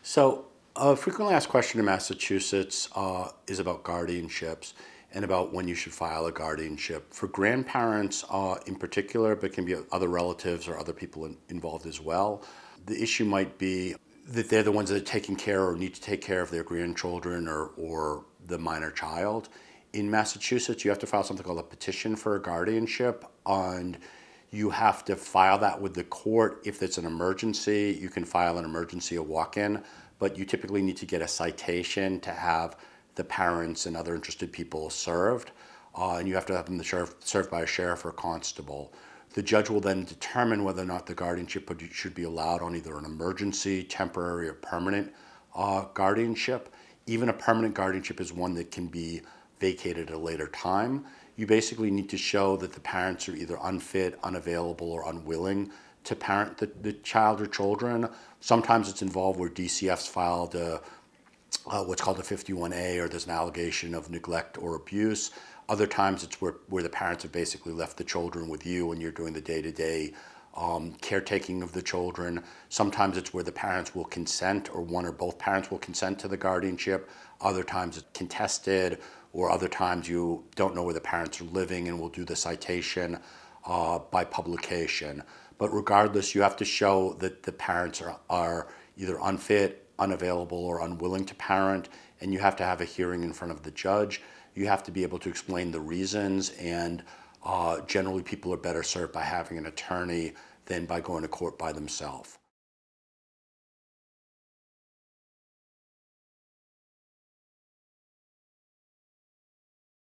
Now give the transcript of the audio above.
So, a frequently asked question in Massachusetts is about guardianships and about when you should file a guardianship. For grandparents in particular, but can be other relatives or other people involved as well, the issue might be that they're the ones that are taking care or need to take care of their grandchildren or the minor child. In Massachusetts, you have to file something called a petition for a guardianship, and you have to file that with the court. If it's an emergency, you can file an emergency, a walk-in, but you typically need to get a citation to have the parents and other interested people served, and you have to have them served by a sheriff or constable. The judge will then determine whether or not the guardianship should be allowed on either an emergency, temporary, or permanent guardianship. Even a permanent guardianship is one that can be vacated at a later time. You basically need to show that the parents are either unfit, unavailable, or unwilling to parent the child or children. Sometimes it's involved where DCF's filed what's called a 51A, or there's an allegation of neglect or abuse. Other times it's where the parents have basically left the children with you and you're doing the day-to-day caretaking of the children. Sometimes it's where the parents will consent, or one or both parents will consent to the guardianship. Other times it's contested, or other times you don't know where the parents are living and will do the citation by publication. But regardless, you have to show that the parents are either unfit, unavailable, or unwilling to parent, and you have to have a hearing in front of the judge. You have to be able to explain the reasons, and generally people are better served by having an attorney than by going to court by themselves.